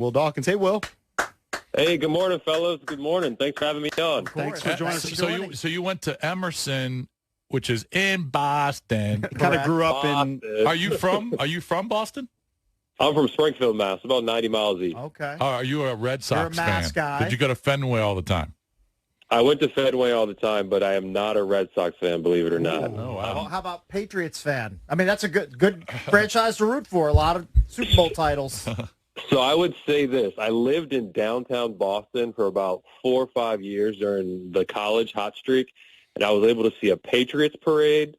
Will Dawkins. Hey, Will. Hey, good morning, fellas. Good morning. Thanks for having me on. Thanks for joining us. So you went to Emerson, which is in Boston. Kind of grew up in. Are you from Boston? I'm from Springfield, Mass. About 90 miles east. Okay. Are you a Red Sox You're a Mass fan? guy. Did you go to Fenway all the time? I went to Fenway all the time, but I am not a Red Sox fan, believe it or not. Oh, wow. How about Patriots fan? I mean, that's a good franchise to root for. A lot of Super Bowl titles. So I would say this. I lived in downtown Boston for about 4 or 5 years during the college hot streak, and I was able to see a Patriots parade,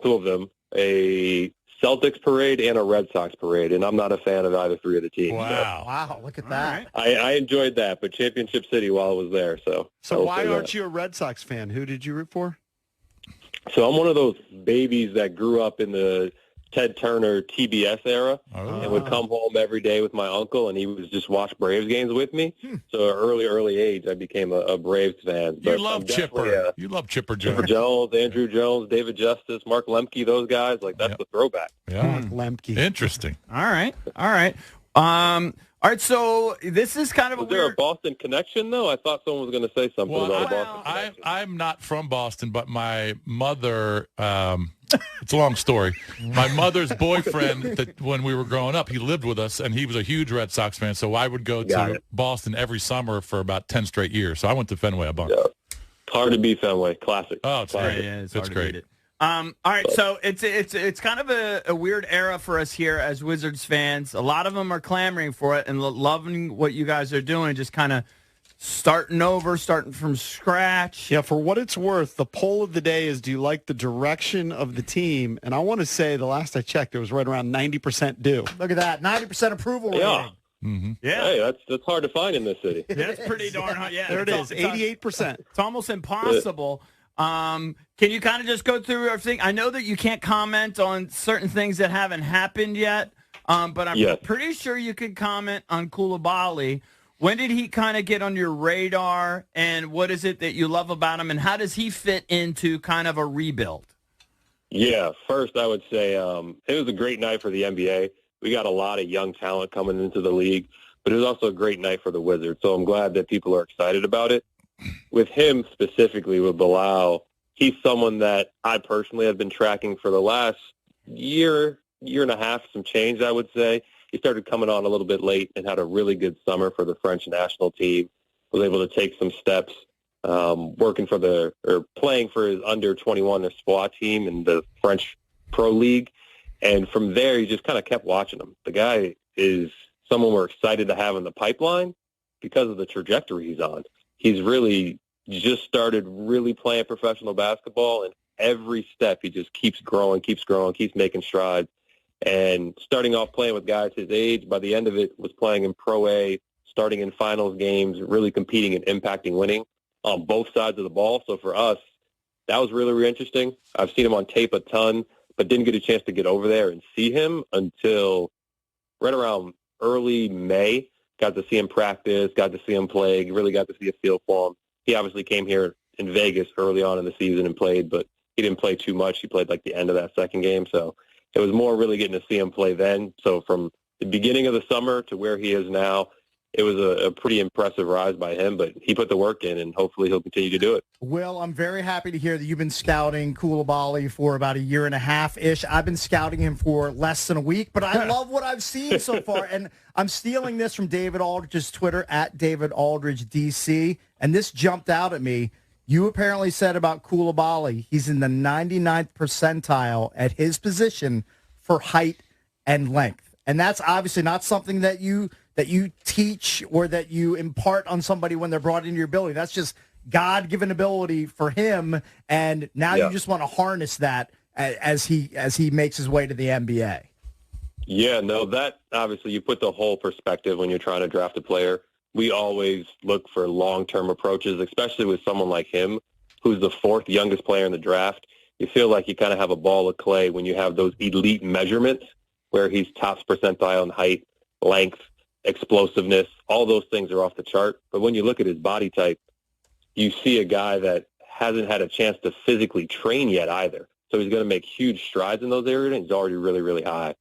2 of them, a Celtics parade, and a Red Sox parade, and I'm not a fan of either 3 of the teams. Wow. Wow, look at that. I enjoyed that, but Championship City while I was there. So Why aren't you a Red Sox fan? Who did you root for? So I'm one of those babies that grew up in the Ted Turner TBS era and would come home every day with my uncle, and he would just watch Braves games with me. So at early age, I became a Braves fan. You love Chipper. You love Chipper Jones. Chipper Jones, Andrew Jones, David Justice, Mark Lemke, those guys. Like, that's the throwback. Yeah. Mark Lemke. Interesting. All right. All right, so this is kind of Was there a Boston connection, though? I thought someone was going to say something about a Boston connection. I'm not from Boston, but my mother, it's a long story. My mother's boyfriend, when we were growing up, he lived with us, and he was a huge Red Sox fan, so I would go to Boston every summer for about 10 straight years. So I went to Fenway a bunch. Yeah. Hard to beat Fenway. Classic. Oh, it's Classic. great. Yeah, it's It's hard to great. beat it. All right, so it's kind of a weird era for us here as Wizards fans. A lot of them are clamoring for it and loving what you guys are doing, just kind of starting from scratch. Yeah, for what it's worth, the poll of the day is, do you like the direction of the team? And I want to say the last I checked, it was right around 90% do. Look at that, 90% approval rating. Yeah. Mm-hmm. Yeah. Hey, that's hard to find in this city. That's pretty darn hard. Yeah, There it is, 88%. It's almost impossible. Can you kind of just go through everything? I know that you can't comment on certain things that haven't happened yet, but I'm pretty sure you could comment on Coulibaly. When did he kind of get on your radar, and what is it that you love about him, and how does he fit into kind of a rebuild? Yeah, first I would say it was a great night for the NBA. We got a lot of young talent coming into the league, but it was also a great night for the Wizards, so I'm glad that people are excited about it. With him specifically, with Bilal, he's someone that I personally have been tracking for the last year and a half, some change, I would say. He started coming on a little bit late and had a really good summer for the French national team. Was able to take some steps, playing for his under-21 Espoir team in the French Pro League. And from there, he just kind of kept watching him. The guy is someone we're excited to have in the pipeline because of the trajectory he's on. He's really just started really playing professional basketball, and every step he just keeps growing, keeps making strides. And starting off playing with guys his age, by the end of it, was playing in Pro A, starting in finals games, really competing and impacting winning on both sides of the ball. So for us, that was really, really interesting. I've seen him on tape a ton, but didn't get a chance to get over there and see him until right around early May. Got to see him practice, got to see him play, really got to see a feel for him. He obviously came here in Vegas early on in the season and played, but he didn't play too much. He played like the end of that second game. So it was more really getting to see him play then. So from the beginning of the summer to where he is now, it was a pretty impressive rise by him, but he put the work in, and hopefully he'll continue to do it. Will, I'm very happy to hear that you've been scouting Coulibaly for about a year and a half-ish. I've been scouting him for less than a week, but I love what I've seen so far. And I'm stealing this from David Aldridge's Twitter, @DavidAldridgeDC, and this jumped out at me. You apparently said about Coulibaly, he's in the 99th percentile at his position for height and length. And that's obviously not something that you teach or that you impart on somebody when they're brought into your building. That's just God-given ability for him, and now you just want to harness that as he makes his way to the NBA. Yeah, no, that obviously you put the whole perspective when you're trying to draft a player. We always look for long-term approaches, especially with someone like him, who's the 4th youngest player in the draft. You feel like you kind of have a ball of clay when you have those elite measurements where he's top percentile in height, length, explosiveness. All those things are off the chart. But when you look at his body type, you see a guy that hasn't had a chance to physically train yet either. So he's going to make huge strides in those areas, and he's already really, really high.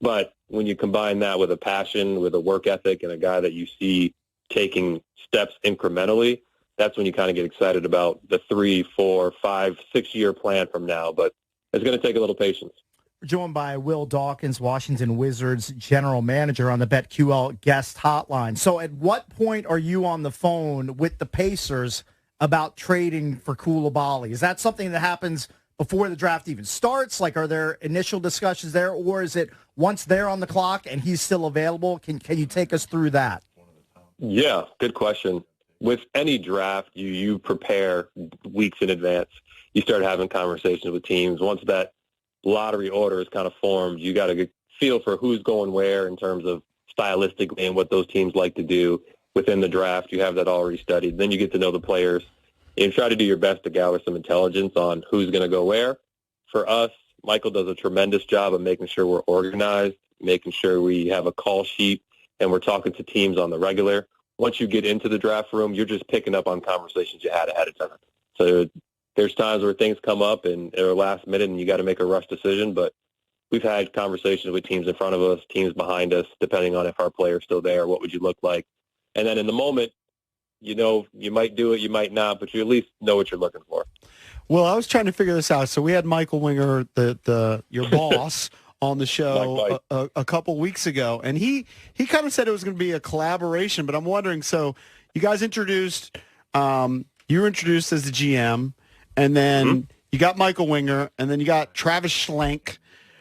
But when you combine that with a passion, with a work ethic, and a guy that you see taking steps incrementally, that's when you kind of get excited about the 3, 4, 5, 6-year plan from now. But it's going to take a little patience. We're joined by Will Dawkins, Washington Wizards general manager, on the BetQL guest hotline. So at what point are you on the phone with the Pacers about trading for Coulibaly? Is that something that happens before the draft even starts? Like, are there initial discussions there, or is it once they're on the clock and he's still available? Can you take us through that? Yeah, good question. With any draft, you prepare weeks in advance. You start having conversations with teams. Once that lottery order is kind of formed, you got to feel for who's going where in terms of stylistically and what those teams like to do within the draft. You have that already studied. Then you get to know the players and try to do your best to gather some intelligence on who's going to go where. For us, Michael does a tremendous job of making sure we're organized, making sure we have a call sheet, and we're talking to teams on the regular. Once you get into the draft room, you're just picking up on conversations you had ahead of time. So there's times where things come up and they're last minute and you got to make a rush decision, but we've had conversations with teams in front of us, teams behind us, depending on if our player's still there, what would you look like. And then in the moment, you know, you might do it, you might not, but you at least know what you're looking for. Well, I was trying to figure this out. So we had Michael Winger, your boss, on the show a couple weeks ago, and he kind of said it was going to be a collaboration, but I'm wondering, so you guys introduced, you were introduced as the GM, and then you got Michael Winger, and then you got Travis Schlenk.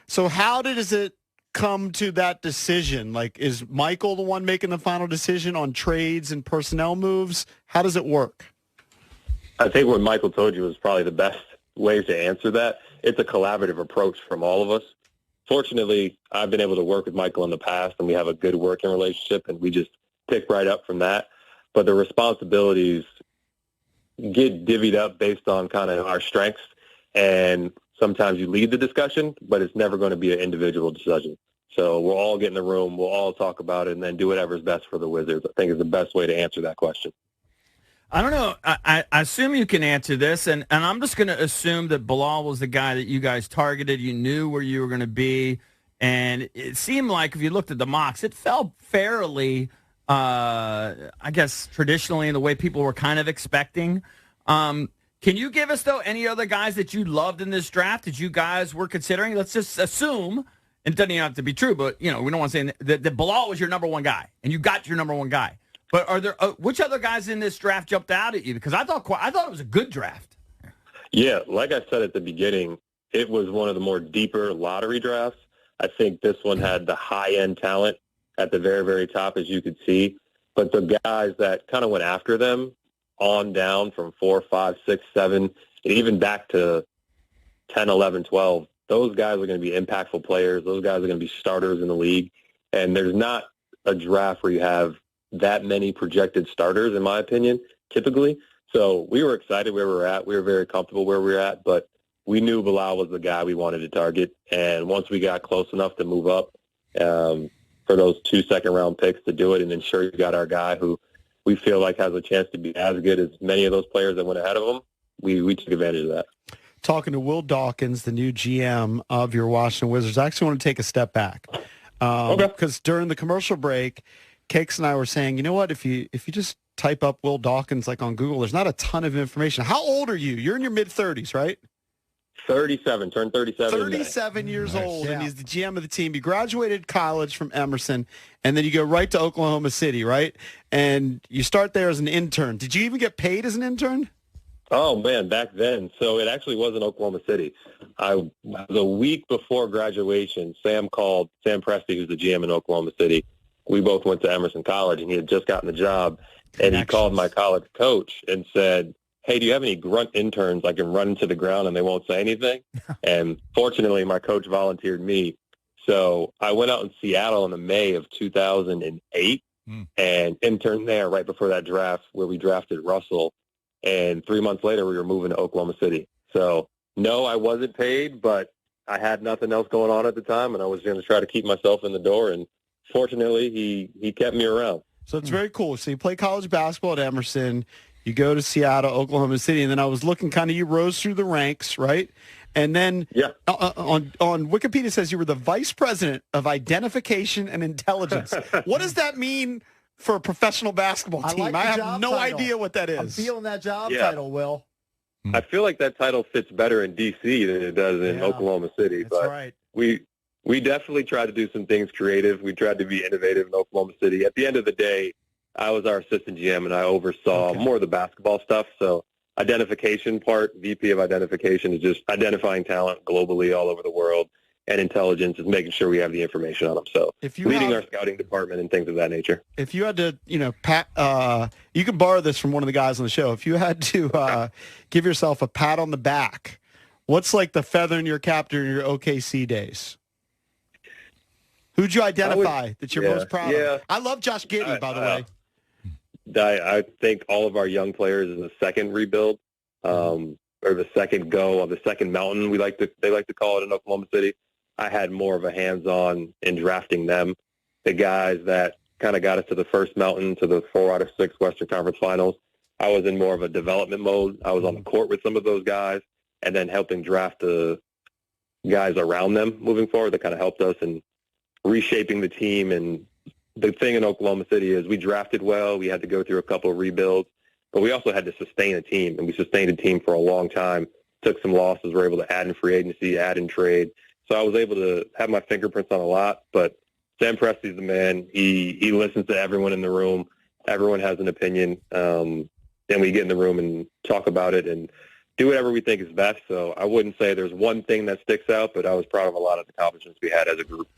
So how does it come to that decision? Like, is Michael the one making the final decision on trades and personnel moves? How does it work? I think what Michael told you was probably the best way to answer that. It's a collaborative approach from all of us. Fortunately, I've been able to work with Michael in the past, and we have a good working relationship, and we just pick right up from that. But the responsibilities get divvied up based on kind of our strengths, and sometimes you lead the discussion, but it's never going to be an individual decision. So we'll all get in the room, we'll all talk about it, and then do whatever's best for the Wizards. I think is the best way to answer that question. I don't know. I assume you can answer this, and I'm just going to assume that Bilal was the guy that you guys targeted. You knew where you were going to be, and it seemed like if you looked at the mocks, it fell fairly, I guess, traditionally in the way people were kind of expecting. Can you give us, though, any other guys that you loved in this draft that you guys were considering? Let's just assume, and it doesn't even have to be true, but, you know, we don't want to say that Bilal was your number one guy, and you got your number one guy. But are there which other guys in this draft jumped out at you? Because I thought it was a good draft. Yeah, like I said at the beginning, it was one of the more deeper lottery drafts. I think this one had the high-end talent at the very, very top, as you could see. But the guys that kind of went after them on down from 4, 5, 6, 7, and even back to 10, 11, 12, those guys are going to be impactful players. Those guys are going to be starters in the league. And there's not a draft where you have that many projected starters, in my opinion, typically. So we were excited where we were at. We were very comfortable where we were at, but we knew Bilal was the guy we wanted to target. And once we got close enough to move up for those 2 second-round picks to do it and ensure you got our guy who we feel like has a chance to be as good as many of those players that went ahead of him, we took advantage of that. Talking to Will Dawkins, the new GM of your Washington Wizards, I actually want to take a step back. Because during the commercial break, Cakes and I were saying, you know what, if you just type up Will Dawkins like on Google, there's not a ton of information. How old are you? You're in your mid-30s, right? 37, turned 37. 37 years old, and he's the GM of the team. You graduated college from Emerson, and then you go right to Oklahoma City, right? And you start there as an intern. Did you even get paid as an intern? Oh, man, back then. So it actually was in Oklahoma City. The week before graduation, Sam Presti, who's the GM in Oklahoma City. We both went to Emerson College, and he had just gotten the job. And he called my college coach and said, hey, do you have any grunt interns I can run into the ground and they won't say anything? And fortunately, my coach volunteered me. So I went out in Seattle in the May of 2008 and interned there right before that draft where we drafted Russell. And 3 months later, we were moving to Oklahoma City. So, no, I wasn't paid, but I had nothing else going on at the time, and I was going to try to keep myself in the door. And fortunately, he kept me around. So it's very cool. So you play college basketball at Emerson. You go to Seattle, Oklahoma City, and then I was looking kind of, you rose through the ranks, right? And then on Wikipedia says you were the vice president of identification and intelligence. What does that mean for a professional basketball team? I have no idea what that is. I'm feeling that job title, Will. I feel like that title fits better in D.C. than it does in Oklahoma City. That's right. We definitely tried to do some things creative. We tried to be innovative in Oklahoma City. At the end of the day, I was our assistant GM, and I oversaw more of the basketball stuff. So identification part, VP of identification, is just identifying talent globally all over the world, and intelligence is making sure we have the information on them. So leading our scouting department and things of that nature. If you had to, pat, you can borrow this from one of the guys on the show. If you had to give yourself a pat on the back, what's like the feather in your cap during your OKC days? Who'd you identify that you're most proud of? I love Josh Giddey, by the way. I think all of our young players is the second rebuild, or the second go of the second mountain. They like to call it in Oklahoma City. I had more of a hands-on in drafting them. The guys that kind of got us to the first mountain, to the 4 out of 6 Western Conference Finals. I was in more of a development mode. I was on the court with some of those guys, and then helping draft the guys around them moving forward that kind of helped us in reshaping the team. And the thing in Oklahoma City is we drafted well. We had to go through a couple of rebuilds, but we also had to sustain a team, and we sustained a team for a long time. Took some losses. Were able to add in free agency, add in trade. So I was able to have my fingerprints on a lot. But Sam Presti's the man. He listens to everyone in the room. Everyone has an opinion. And we get in the room and talk about it and do whatever we think is best. So I wouldn't say there's one thing that sticks out, but I was proud of a lot of the accomplishments we had as a group.